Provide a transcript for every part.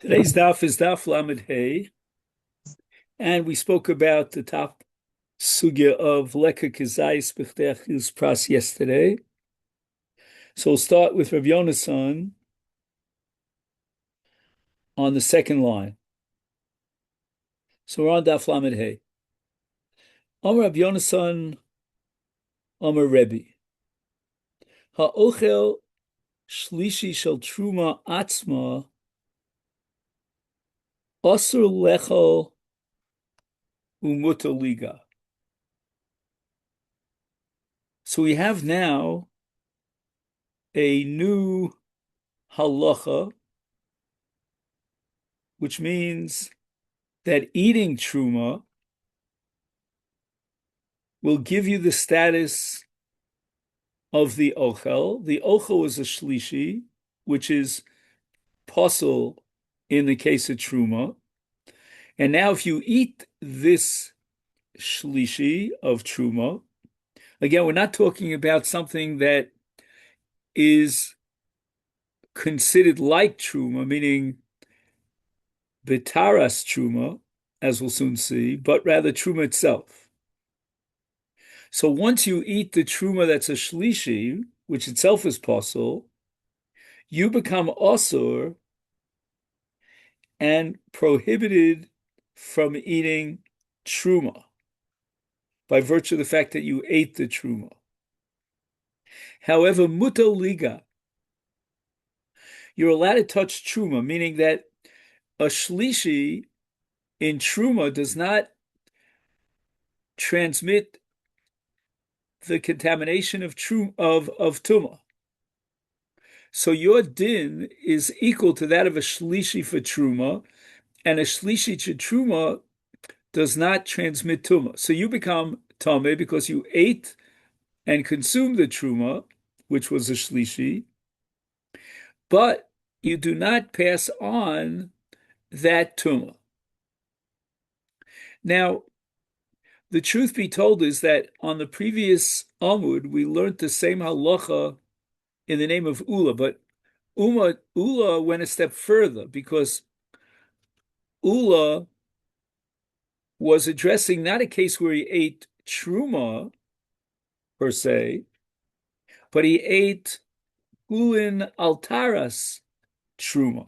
Today's daf is daf lamed hey, and we spoke about the top sugya of leka kizayis b'chtech pras yesterday. So we'll start with Rav Yonasan on the second line. So we're on daf lamed hey. Amar Rav Yonasan, Amar Rebbe, ha'ochel shlishi shel truma atzma asur lechol umuta liga. So we have now a new halacha, which means that eating truma will give you the status of the ochel. The ochel is a shlishi, which is posel in the case of truma. And now if you eat this shlishi of truma, again, we're not talking about something that is considered like truma, meaning betaras truma, as we'll soon see, but rather truma itself. So once you eat the truma that's a shlishi, which itself is posel, you become osur and prohibited from eating truma by virtue of the fact that you ate the truma. However, mutoliga, you're allowed to touch truma, meaning that a shlishi in truma does not transmit the contamination of tuma. So your din is equal to that of a shlishi for truma, and a shlishi to truma does not transmit tuma. So you become tameh because you ate and consumed the truma, which was a shlishi, but you do not pass on that tuma. Now, the truth be told is that on the previous Amud, we learned the same halacha in the name of Ula, but Ula went a step further because Ula was addressing not a case where he ate truma per se, but he ate Chullin altaras truma.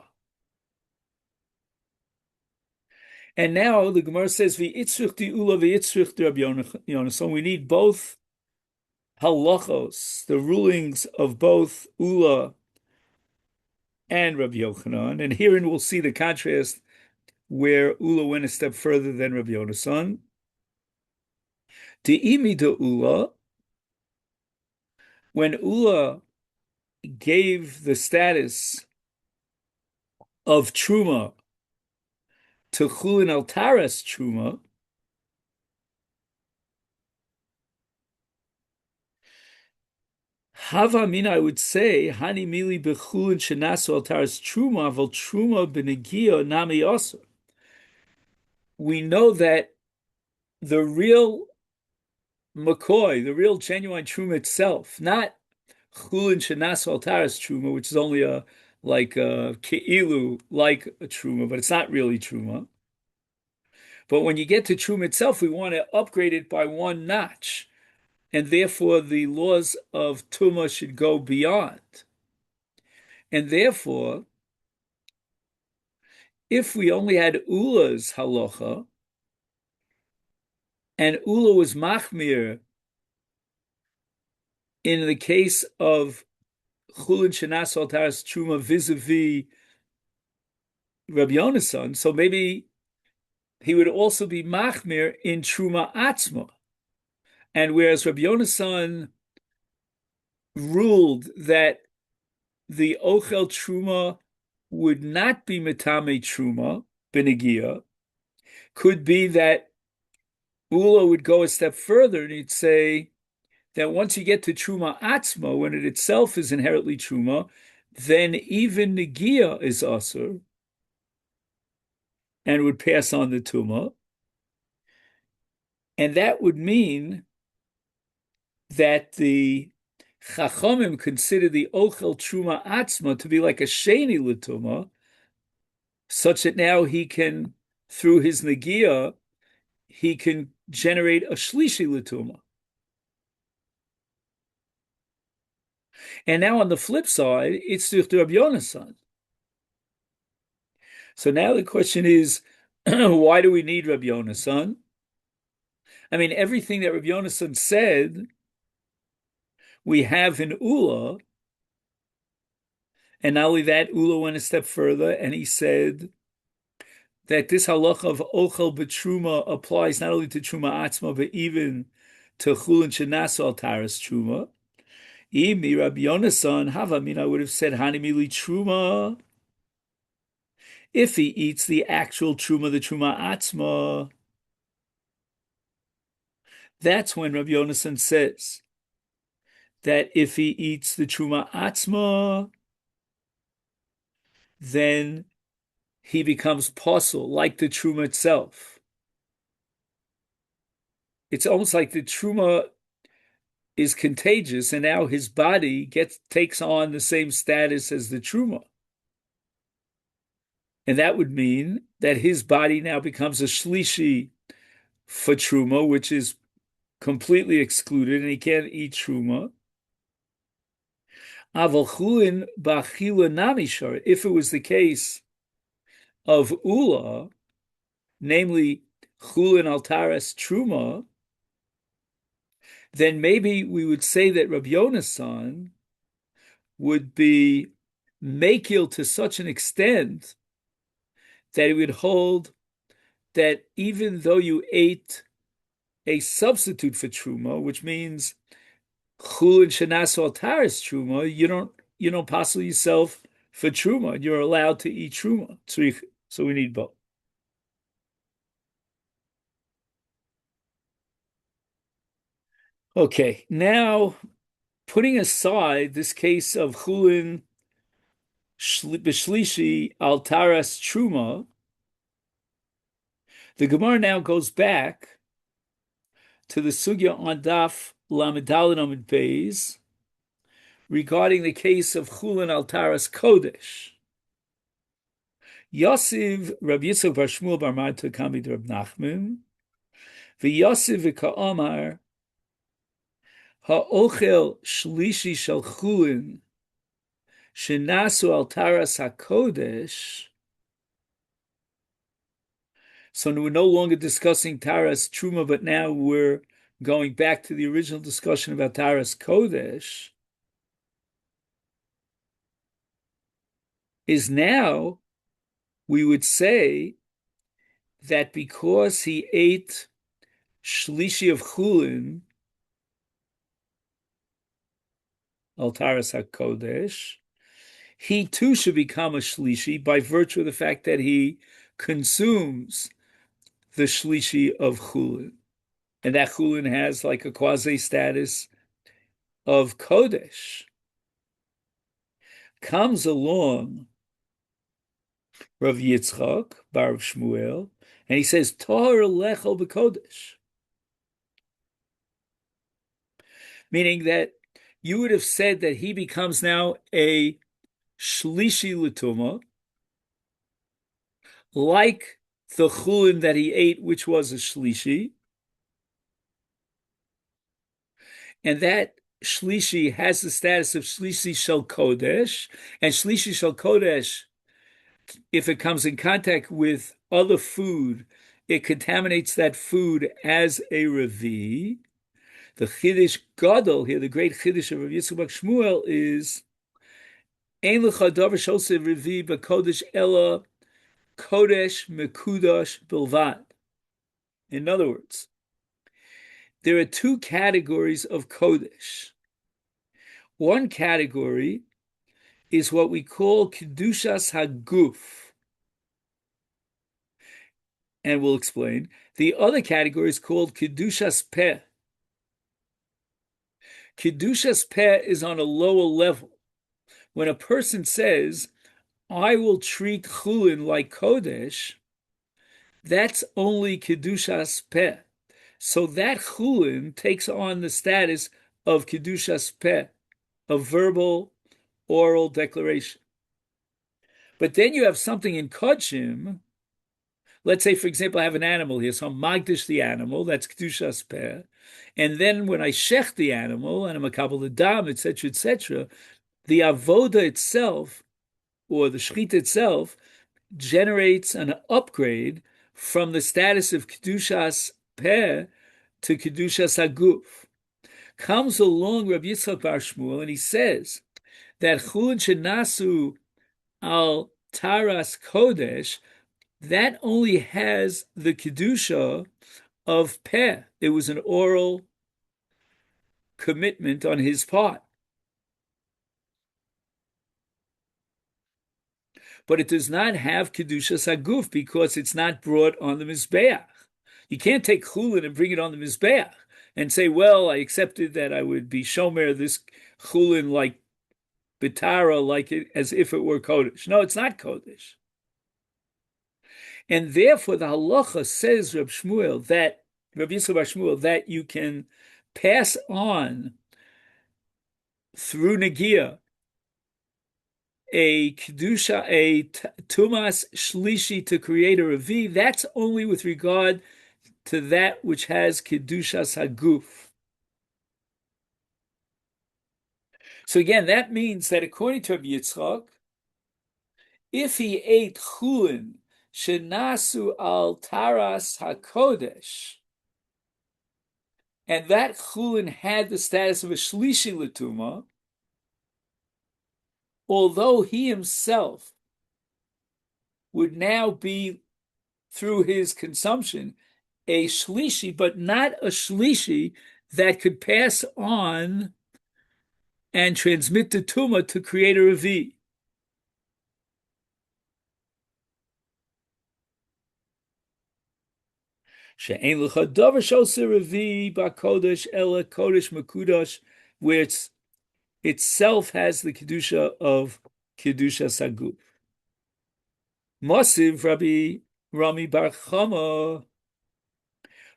And now the Gemara says, "V'itzrich di ula v'itzrich di Rabbi Yonasan." We need both halachos, the rulings of both Ula and Rabbi Yochanan. And herein we'll see the contrast where Ula went a step further than Rabbi Yonasan. De'imi de Ula, when Ula gave the status of truma to Chullin altaras truma, Hava mina, I would say, Hani mili bechulin shenasu altaras truma, val truma benegio nami osur. We know that the real McCoy, the real genuine truma itself, not chulin shenasu altaras truma, which is only a keilu, like a truma, but it's not really truma. But when you get to truma itself, we want to upgrade it by one notch, and therefore the laws of tuma should go beyond. And therefore, if we only had Ula's halacha, and Ula was machmir in the case of Chulin Shenas Altaras Truma vis-a-vis Rabbi Yonasan, so maybe he would also be machmir in Truma Atzma. And whereas Rabbi Yonasan ruled that the Ochel Truma would not be Metame Truma, Benegia, could be that Ula would go a step further and he'd say that once you get to Truma Atzma, when it itself is inherently Truma, then even Negia is Asur and would pass on the Tuma. And that would mean that the Chachamim consider the Ochel Truma Atzma to be like a Sheni L'Tuma, such that now he can, through his Nagia, he can generate a Shlishi Latuma. And now on the flip side, it's the Rabbi Yonasan. So now the question is, why do we need Rabbi Yonasan? I mean, everything that Rabbi Yonasan said, we have in Ula, and not only that, Ula went a step further, and he said that this halacha of ochel b'truma applies not only to truma atzma, but even to chulin shenasu al taras truma. Imi Rabbi Yonasan hava, I mean, I would have said hanimili truma if he eats the actual truma, the truma atzma. That's when Rabbi Yonasan says that if he eats the truma atzma, then he becomes posel, like the truma itself. It's almost like the truma is contagious, and now his body takes on the same status as the truma. And that would mean that his body now becomes a shlishi for truma, which is completely excluded, and he can't eat truma. Aval chulin b'achila namishar. If it was the case of ula, namely chulin altaras truma, then maybe we would say that Rabbi Yonasan would be makil to such an extent that he would hold that even though you ate a substitute for truma, which means chulin shenas altaris truma, you don't passel yourself for truma. You're allowed to eat truma. So we need both. Okay, now putting aside this case of chulin b'shlishi altaras truma, the Gemara now goes back to the sugya on daf lamedalin amid beis regarding the case of chulin altaras kodesh. Yosiv Rabbi Yitzchak bar Shmuel bar Marta kamid Rab Nachman v'Yosiv v'ka'amar ha'ochel shlishi shel chulin shenasu altaras hakodesh. So we're no longer discussing Taras Truma, but now we're going back to the original discussion about Taras Kodesh. Is now we would say that because he ate Shlishi of Chulin, Al Taras HaKodesh, he too should become a Shlishi by virtue of the fact that he consumes the Shlishi of Chulin. And that Chulin has like a quasi status of Kodesh. Comes along Rav Yitzchak bar Shmuel, and he says, Tor lechol b'kodesh. Meaning that you would have said that he becomes now a shlishi l'tuma, like the chulin that he ate, which was a shlishi, and that shlishi has the status of shlishi shel kodesh, and shlishi shel kodesh, if it comes in contact with other food, it contaminates that food as a revi. The Chiddush Gadol here, the great Chiddush of Rav Yitzchak bar Shmuel is Ein lecha davar shoseh revi b'kodesh ela kodesh mekudash bilvad. In other words, there are two categories of kodesh. One category is what we call kedushas haguf, and we'll explain. The other category is called kedushas peh. Kedushas peh is on a lower level. When a person says, I will treat chulin like kodesh, that's only kedushas peh. So that chulin takes on the status of kedushas peh, a verbal, oral declaration. But then you have something in Kodshim. Let's say, for example, I have an animal here, so I'm magdish the animal, that's Kedushas Peh. And then when I shech the animal, and I'm a kabbalah the dam, etc., the avoda itself, or the shechita itself, generates an upgrade from the status of Kedushas Peh to Kedushas Haguf. Comes along Rabbi Yitzchak Bar Shmuel, and he says that Chulin shenasu al taras kodesh, that only has the kedusha of peh. It was an oral commitment on his part, but it does not have kedusha saguf because it's not brought on the mizbeach. You can't take chulin and bring it on the mizbeach and say, "Well, I accepted that I would be shomer this chulin like bitara, like it as if it were kodesh." No, it's not kodesh. And therefore, the halacha says, Rabbi Yitzchak Bar Shmuel, that you can pass on through negia a kedusha, a tumas shlishi to create a revi. That's only with regard to that which has kedushas haguf. So again, that means that according to Rabbi Yitzchak, if he ate chulin shenasu al taras hakodesh, and that chulin had the status of a shlishi l'tuma, although he himself would now be, through his consumption, a shlishi, but not a shlishi that could pass on and transmit the tuma to create a revi. She'ein l'cha davar shoseh revi ba'kodesh ela kodesh mekudosh, where it's itself has the kedusha of kedusha saguf. Mosiv Rabbi Rami Bar Chama.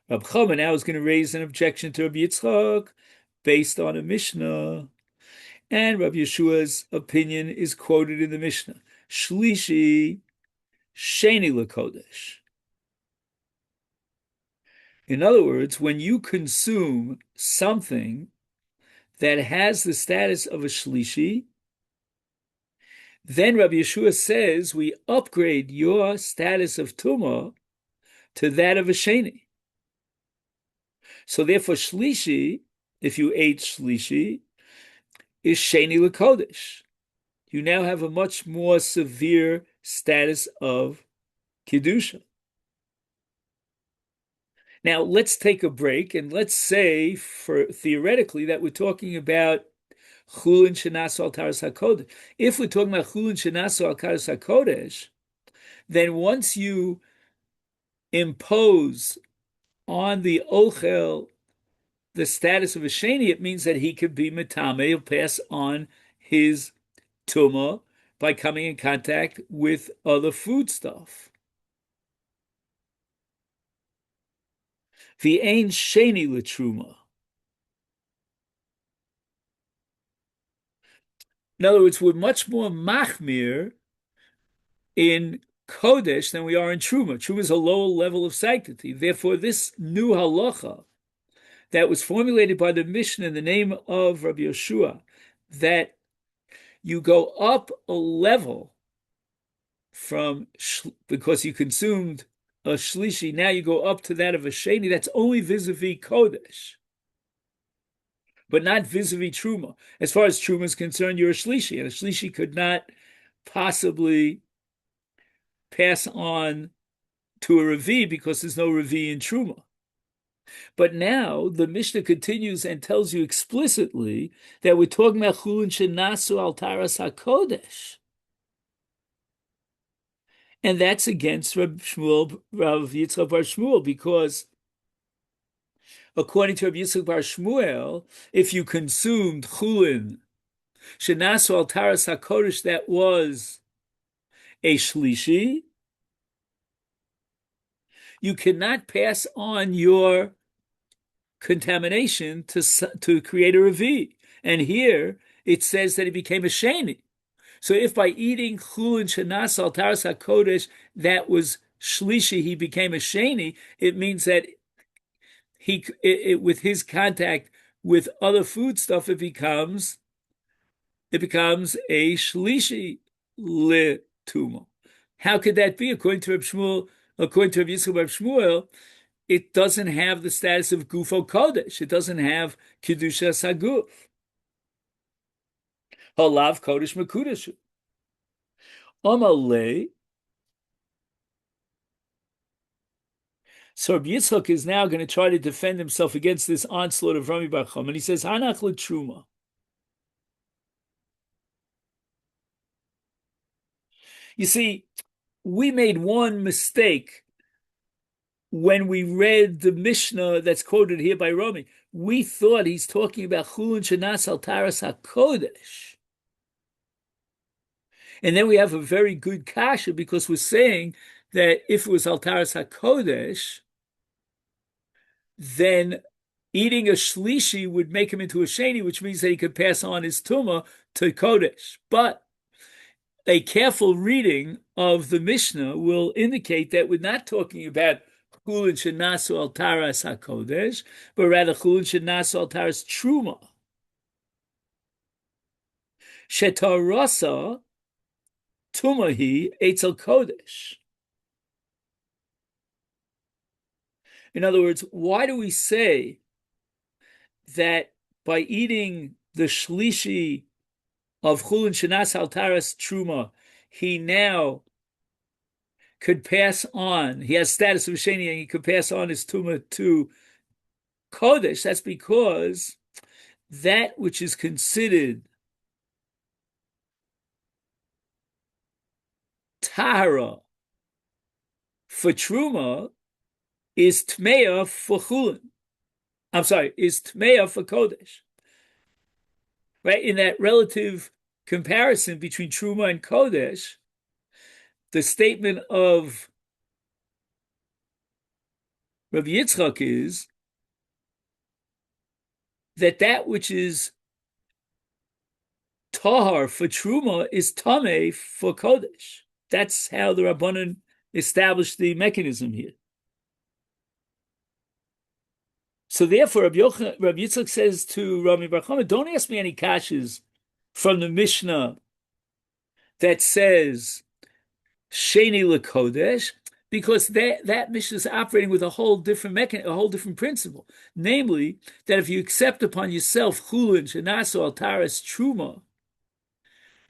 Rabbi Chama now is going to raise an objection to Rabbi Yitzchak based on a Mishnah, and Rabbi Yeshua's opinion is quoted in the Mishnah. Shlishi sheni l'kodesh. In other words, when you consume something that has the status of a shlishi, then Rabbi Yeshua says we upgrade your status of tumah to that of a sheni. So therefore, shlishi, if you ate shlishi, is sheni l'kodesh. You now have a much more severe status of kedusha. Now let's take a break and let's say, for theoretically, that we're talking about chulin shenasu al taras hakodesh. If we're talking about chulin shenasu al taras hakodesh, then once you impose on the ochel the status of a sheni, it means that he could be metame, he'll pass on his tumah by coming in contact with other foodstuff. V'ein sheni l'truma. In other words, we're much more machmir in kodesh than we are in truma. Truma is a lower level of sanctity. Therefore, this new halacha that was formulated by the Mishnah in the name of Rabbi Yeshua, that you go up a level from, because you consumed a shlishi, now you go up to that of a sheni, that's only vis-a-vis kodesh, but not vis-a-vis truma. As far as truma is concerned, you're a shlishi, and a shlishi could not possibly pass on to a revi because there's no revi in truma. But now the Mishnah continues and tells you explicitly that we're talking about chulin shenasu al taras hakodesh, and that's against Rabbi Yitzchak Bar Shmuel, because according to Rabbi Yitzchak Bar Shmuel, if you consumed chulin shenasu al taras hakodesh that was a shlishi, you cannot pass on your contamination to create a revi. And here it says that it became a sheni. So if by eating chulin shenas al taras hakodesh that was shlishi, he became a sheni, it means that with his contact with other food stuff, it becomes a shlishi letuma. How could that be? According to Reb Shmuel, according to Reb Yitzchak Reb Shmuel, it doesn't have the status of gufo kodesh. It doesn't have kedushas haguf. Halav kodesh mekudeshu. Amalei. So Rabbi Yitzchak is now going to try to defend himself against this onslaught of Rami Bar Chama, and he says, Hanach l'truma. You see, we made one mistake when we read the Mishnah that's quoted here by Rami. We thought he's talking about Chulin Shenas al Taras HaKodesh. And then we have a very good kasha because we're saying that if it was al Taras HaKodesh, then eating a shlishi would make him into a sheni, which means that he could pass on his tumah to Kodesh. But a careful reading of the Mishnah will indicate that we're not talking about chulin shenasu al taras hakodesh, but rather chulin shenasu al taras truma. Shetarasa tumahi etzel kodesh. In other words, why do we say that by eating the shlishi of chulin shenas al taras truma, he now could pass on, he has status of sheni, and he could pass on his tuma to kodesh? That's because that which is considered tahara for truma is tmeya for chulin. I'm sorry, is tmeya for kodesh. Right? In that relative comparison between truma and kodesh, the statement of Rabbi Yitzchak is that which is tahar for truma is tameh for kodesh. That's how the Rabbanan established the mechanism here. So therefore, Rabbi Yitzchak says to Rami Bar Chama, don't ask me any kashas from the Mishnah that says Sheni LeKodesh, because that Mishnah is operating with a whole different mechanism, a whole different principle. Namely, that if you accept upon yourself Chulin, Shenasu, Altaris, Truma,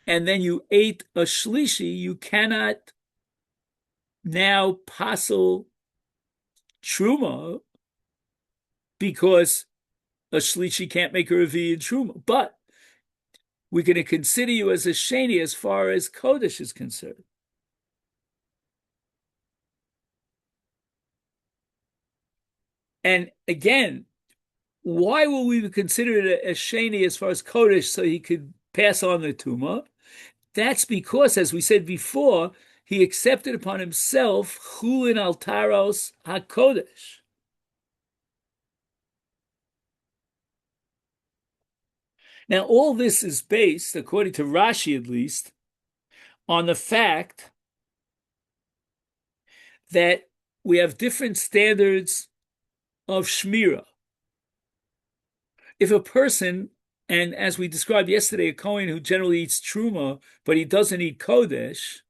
and then you ate a Shlishi, you cannot now passel Truma because a Shlishi can't make a Revi in Truma. But we're going to consider you as a Sheni as far as Kodesh is concerned. And again, why will we consider it a sheni as far as Kodesh so he could pass on the Tumah? That's because, as we said before, he accepted upon himself Chulin al Taros HaKodesh. Now, all this is based, according to Rashi at least, on the fact that we have different standards of Shmirah. If a person, and as we described yesterday, a Kohen who generally eats Truma, but he doesn't eat Kodesh,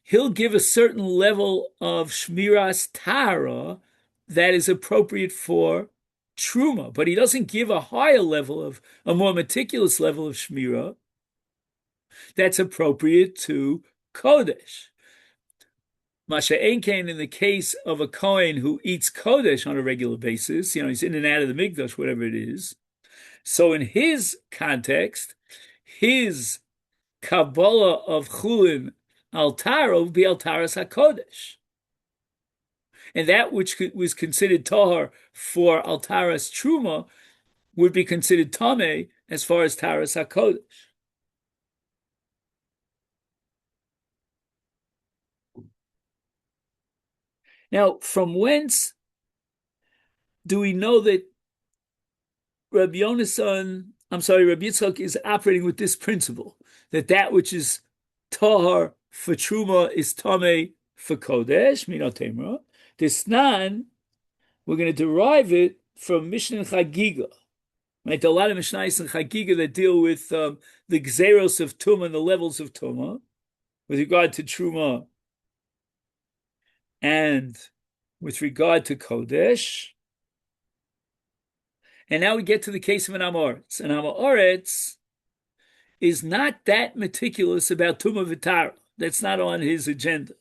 he'll give a certain level of Shmiras Tahara that is appropriate for Truma, but he doesn't give a higher level of, a more meticulous level of Shmirah that's appropriate to Kodesh. Masha Einkein, in the case of a Kohen who eats Kodesh on a regular basis, he's in and out of the Mikdash, whatever it is. So in his context, his Kabbalah of Chulin al Tara would be al Taras HaKodesh. And that which was considered Tahar for al Taras Truma would be considered Tameh as far as Taras HaKodesh. Now, from whence do we know that Rabbi Yonasan I'm sorry, Rabbi Yitzchak is operating with this principle that which is tahar for truma is tameh for kodesh, minot temra. This nan, we're going to derive it from Mishnah Chagiga. Right, there are a lot of Mishnayos and Chagiga that deal with the gzeros of Tumah and the levels of Tumah with regard to Truma and with regard to Kodesh. And now we get to the case of an Amoritz. An Amoritz is not that meticulous about Tumah V'Tara. That's not on his agenda.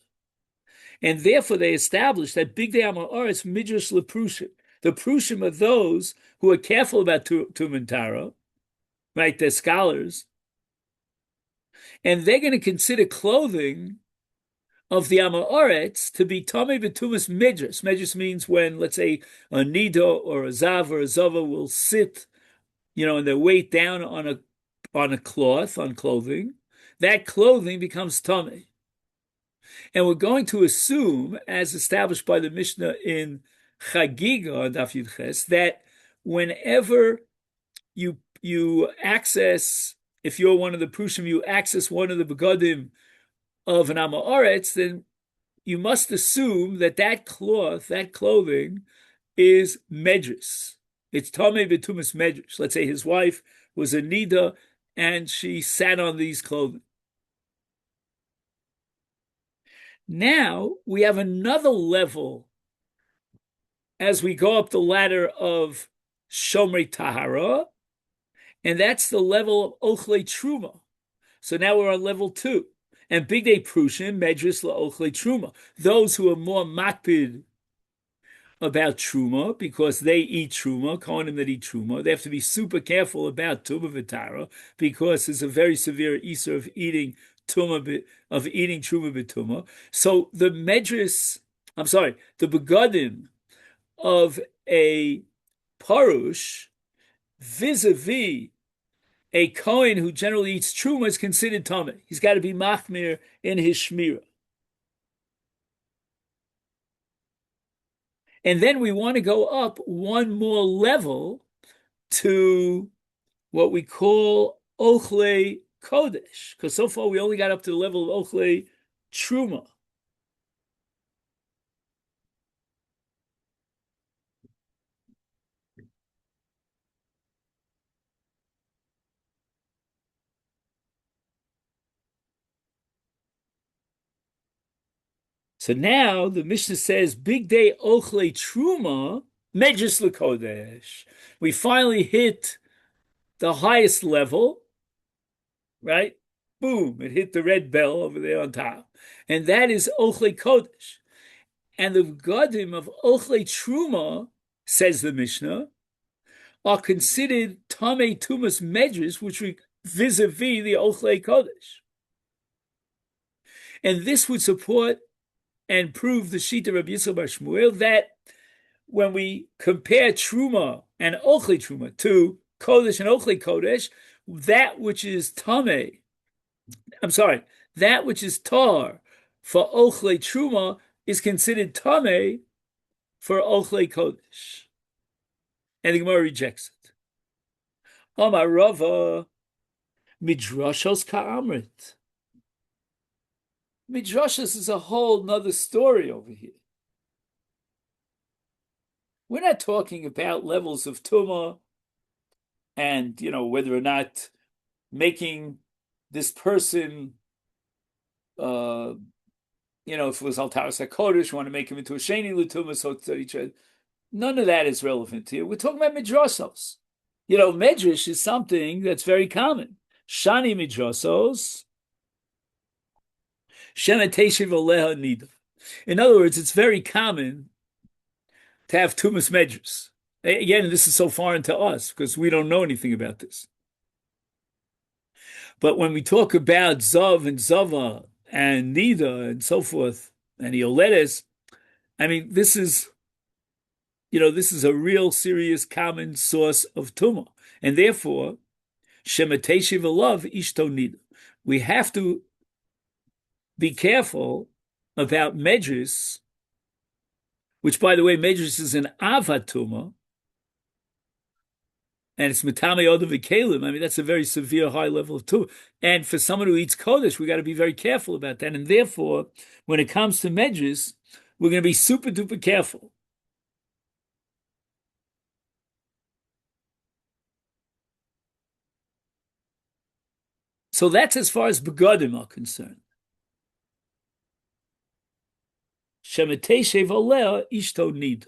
And therefore they established that Big Day Amoritz Midrash LePrushim. The Prushim are those who are careful about Tumah and Tara, right? They're scholars. And they're going to consider clothing of the Amoritz to be Tameh B'Tumas Midrash. Midrash means when, let's say, a Nido or a Zav or a Zava will sit, and their weight down on a cloth, on clothing, that clothing becomes Tameh. And we're going to assume, as established by the Mishnah in Chagiga, Daf Yud Ches, that whenever you access, if you're one of the Prushim, you access one of the begadim of an Amoritz, then you must assume that cloth, that clothing, is medris. It's Tameh B'Tumas medris. Let's say his wife was a Nida and she sat on these clothing. Now we have another level as we go up the ladder of Shomrei Tahara, and that's the level of Ochlei Truma. So now we're on level 2. And Big Day Prushim, Medris LaOchlei Truma. Those who are more makpid about Truma, because they eat Truma, Kohanim that eat Truma, they have to be super careful about Tumah V'Tara, because there's a very severe Isur of eating Truma B'Tumah. So the begadim of a parush vis-a-vis a Kohen who generally eats Truma is considered Tameh. He's got to be machmir in his shmira. And then we want to go up one more level to what we call Ochlei Kodesh, because so far we only got up to the level of Ochlei Truma. So now the Mishnah says, Big Day Ochlei Truma, Medjus LeKodesh. We finally hit the highest level, right? Boom, it hit the red bell over there on top. And that is Ochlei Kodesh. And the Gadim of Ochlei Truma, says the Mishnah, are considered Tamei Tumas Medjus, which we vis-a-vis the Ochlei Kodesh. And this would support and prove the Shita Rabbi Yisrael Bar Shmuel that when we compare Truma and Ochlei Truma to Kodesh and Ochlei Kodesh, that which is Tar for Ochlei Truma is considered Tameh for Ochlei Kodesh. And the Gemara rejects it. Amar Rava, Midrashos Ka'amrit. Midrashos is a whole nother story over here. We're not talking about levels of Tumah and, whether or not making this person, if it was Altaras HaKodesh, want to make him into a Sheni L'Tumah, so none of that is relevant here. We're talking about Midrashos. Medrash is something that's very common. Shani Midrashos, Shemeteshiv Aleha Nida. In other words, it's very common to have Tumas Medrash. Again, this is so foreign to us because we don't know anything about this. But when we talk about Zav and Zava and Nida and so forth, and Yoledes, this is a real serious common source of Tumah. And therefore, Shemeteshiv Alav Ishto Nida. We have to be careful about Medrash, which, by the way, Medrash is an Avatuma, and it's Matame Odav Kalim. I mean, that's a very severe high level of tu. And for someone who eats Kodesh, we got to be very careful about that. And therefore, when it comes to Medrash, we're going to be super duper careful. So that's as far as begodim are concerned. Shemetei shevoleh ishto nida.